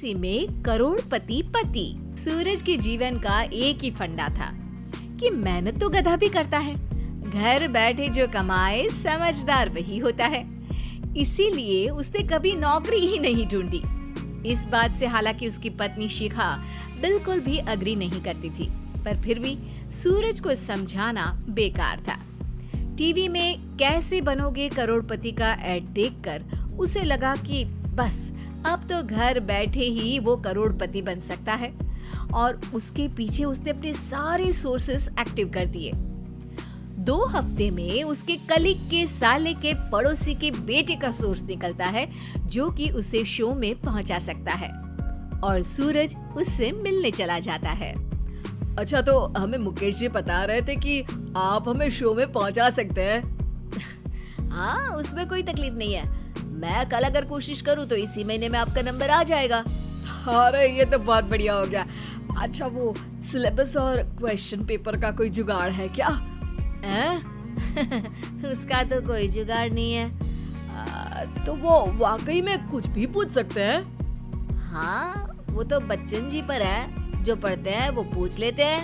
UPSC में करोड़पति पति। सूरज के जीवन का एक ही फंडा था कि मेहनत तो गधा भी करता है, घर बैठे जो कमाए समझदार वही होता है। इसीलिए उसने कभी नौकरी ही नहीं ढूंढी। इस बात से हालांकि उसकी पत्नी शिखा बिल्कुल भी अग्री नहीं करती थी, पर फिर भी सूरज को समझाना बेकार था। टीवी में कैसे बनोगे करोड़पति का ऐड देखकर उसे लगा कि बस अब तो घर बैठे ही वो करोड़पति बन सकता है, और उसके पीछे उसने अपने सारे सोर्सेस एक्टिव कर दिए। 2 हफ्ते में उसके कलीग के साले के पड़ोसी के बेटे का सोर्स निकलता है जो कि उसे शो में पहुंचा सकता है, और सूरज उससे मिलने चला जाता है। अच्छा, तो हमें मुकेश जी बता रहे थे कि आप हमें शो में पहुंचा सकते हैं। हाँ, उसमें कोई तकलीफ नहीं है। मैं कल अगर कोशिश करूँ तो इसी महीने में आपका नंबर आ जाएगा। अरे ये तो बहुत बढ़िया हो गया। अच्छा, वो सिलेबस और क्वेश्चन पेपर का कोई जुगाड़ है क्या? उसका तो कोई जुगाड़ नहीं है। तो वो वाकई में कुछ भी पूछ सकते हैं? हाँ, वो तो बच्चन जी पर है, जो पढ़ते हैं वो पूछ लेते हैं।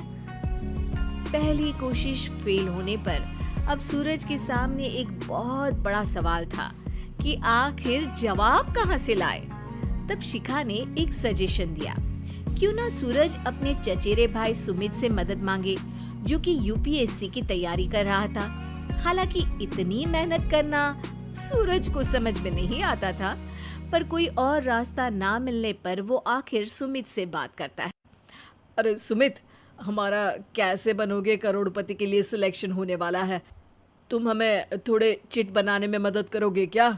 पहली कोशिश फेल होने पर अब सूरज के सामने एक बहुत बड़ा सवाल था कि आखिर जवाब कहाँ से लाए। तब शिखा ने एक सजेशन दिया, क्यों ना सूरज अपने चचेरे भाई सुमित से मदद मांगे, जो कि यूपीएससी की तैयारी कर रहा था। हालांकि इतनी मेहनत करना सूरज को समझ में नहीं आता था, पर कोई और रास्ता ना मिलने पर वो आखिर सुमित से बात करता है। अरे सुमित, हमारा कैसे बनोगे करोड़पति के लिए सिलेक्शन होने वाला है। तुम हमें थोड़े चिट बनाने में मदद करोगे क्या?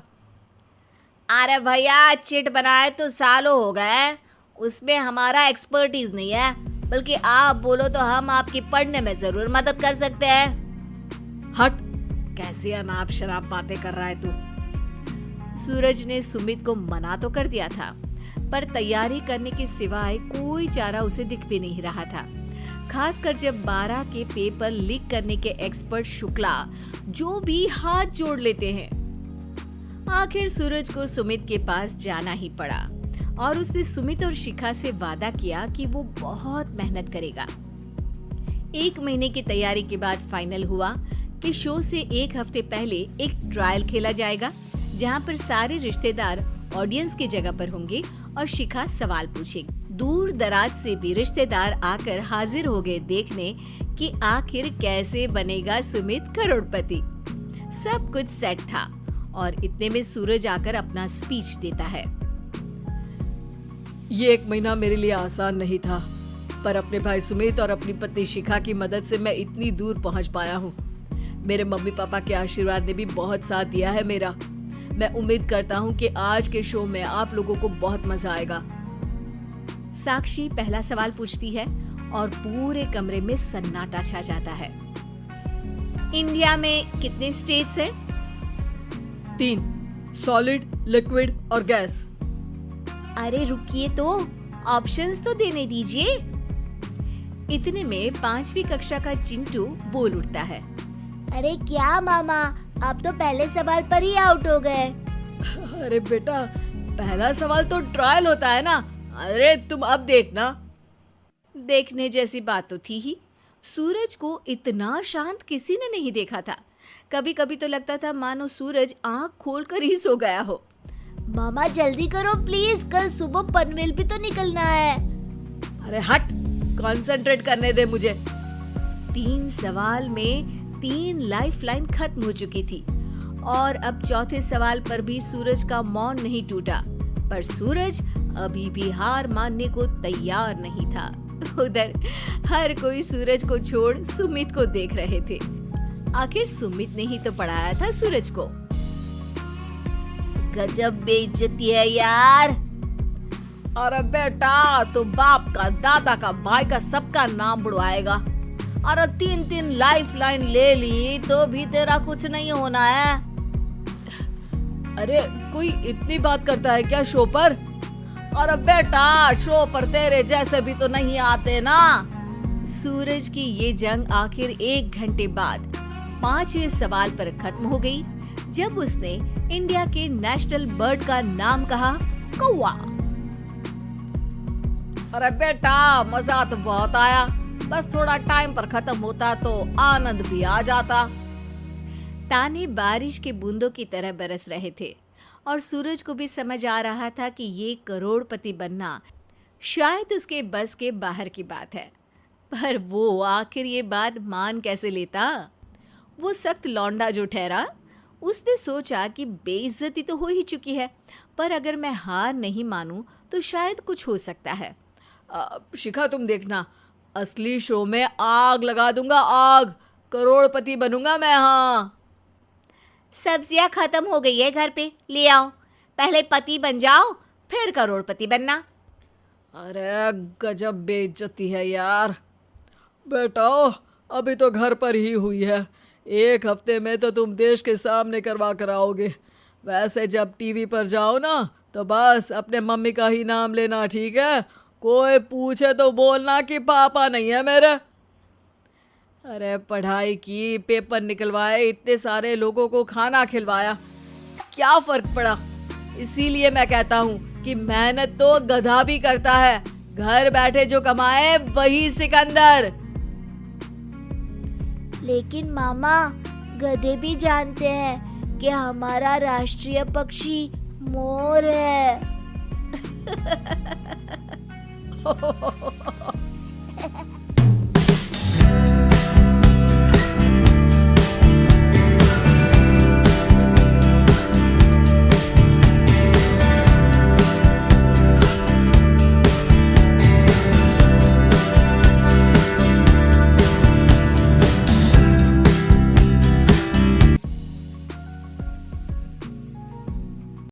अरे भैया, चिट बनाए तो सालों हो गए, उसमें हमारा एक्सपर्टीज नहीं है, बल्कि आप बोलो तो हम आपकी पढ़ने में जरूर मदद कर सकते हैं। हट, कैसी अनाप शराब बातें कर रहा है तू। सूरज ने सुमित को मना तो कर दिया था, पर तैयारी करने के सिवाय कोई चारा उसे दिख भी नहीं रहा था। खासकर जब 12 के पेपर लीक करने के एक्सपर्ट शुक्ला जो भी हाथ जोड़ लेते हैं। आखिर सूरज को सुमित के पास जाना ही पड़ा, और उसने सुमित और शिखा से वादा किया कि वो बहुत मेहनत करेगा। 1 महीने की तैयारी के बाद फाइनल हुआ कि शो से 1 हफ्ते पहले एक ट्रायल खेला जाएगा, जहां पर सारे रिश्तेदार ऑडियंस की जगह पर होंगे और शिखा सवाल पूछेगी। दूर दराज से भी रिश्तेदार आकर हाजिर हो गए देखने कि आखिर कैसे बनेगा सुमित करोड़पति। सब कुछ सेट था, और इतने में सूरज आकर अपना स्पीच देता है। ये 1 महीना मेरे लिए आसान नहीं था, पर अपने भाई सुमित और अपनी पत्नी शिखा की मदद से मैं इतनी दूर पहुंच पाया हूँ। मेरे मम्मी पापा के आशीर्वाद ने भी बहुत साथ दिया है मेरा। मैं उम्मीद करता हूँ कि आज के शो में आप लोगों को बहुत मजा आएगा। साक्षी पहला सवाल पूछती है और पूरे कमरे में सन्नाटा छा जाता है। इंडिया में कितने स्टेट्स हैं? 3, सॉलिड, लिक्विड और गैस। अरे रुकिए, तो ऑप्शंस तो देने दीजिए। इतने में 5वीं कक्षा का चिंटू बोल उठता है। अरे क्या मामा, आप तो पहले सवाल पर ही आउट हो गए। अरे बेटा, पहला सवाल तो ट्रायल होता है ना। अरे तुम अब देखना। देखने जैसी बात तो थी ही। सूरज को इतना शांत किसी ने नहीं देखा था। कभी कभी तो लगता था मानो सूरज आंख खोलकर ही सो गया हो। मामा जल्दी करो प्लीज, कल सुबह पनवेल भी तो निकलना है। अरे हट, कंसंट्रेट करने दे मुझे। 3 सवाल में 3 लाइफलाइन खत्म हो चुकी थी, और अब चौथे सवाल पर भी सूरज का मौन नहीं टूटा। पर सूरज अभी भी हार मानने को तैयार नहीं था। उधर हर कोई सूरज को छोड़ सुमित को देख रहे थे। आखिर सुमित ने ही तो पढ़ाया था सूरज को। गजब बेइज्जती है यार। अरे बेटा, तो बाप का, दादा का, भाई का, सबका नाम बुड़वाएगा। अरे 3 लाइफलाइन ले ली तो भी तेरा कुछ नहीं होना है। अरे कोई इतनी बात करता है क्या शो पर? अरे बेटा, शो पर तेरे जैसे भी तो नहीं आते ना। सूरज की ये जंग आखिर 1 घंटे बाद 5वें सवाल पर खत्म हो गई, जब उसने इंडिया के नेशनल बर्ड का नाम कहा, कौवा। अरे बेटा, मजा तो बहुत आया, बस थोड़ा टाइम पर खत्म होता तो आनंद भी आ जाता। ताने बारिश के बूंदों की तरह बरस रहे थे और सूरज को भी समझ आ रहा था कि ये करोड़पति बनना शायद उसके बस के बाहर की बात है। पर वो आखिर ये बात मान कैसे लेता? वो सख्त लौंडा जो ठहरा, उसने सोचा कि बेइज्जती तो हो ही चुकी है, पर अगर मैं हार नहीं मानूं तो शायद कुछ हो सकता है। शिखा, तुम देखना, असली शो में आग लगा दूंगा, आग, करोड़पति बनूंगा मैं। हाँ, सब्जियां खत्म हो गई है घर पे, ले आओ। पहले पति बन जाओ, फिर करोड़पति बनना। अरे गजब बेइज्जती है यार। बेटा, अभी तो घर पर ही हुई है, 1 हफ्ते में तो तुम देश के सामने करवा कर आओगे। वैसे जब टीवी पर जाओ ना तो बस अपने मम्मी का ही नाम लेना, ठीक है? कोई पूछे तो बोलना कि पापा नहीं है मेरे। अरे पढ़ाई की, पेपर निकलवाए, इतने सारे लोगों को खाना खिलवाया, क्या फर्क पड़ा? इसीलिए मैं कहता हूँ कि मेहनत तो गधा भी करता है, घर बैठे जो कमाए वही सिकंदर। लेकिन मामा, गधे भी जानते हैं कि हमारा राष्ट्रीय पक्षी मोर है।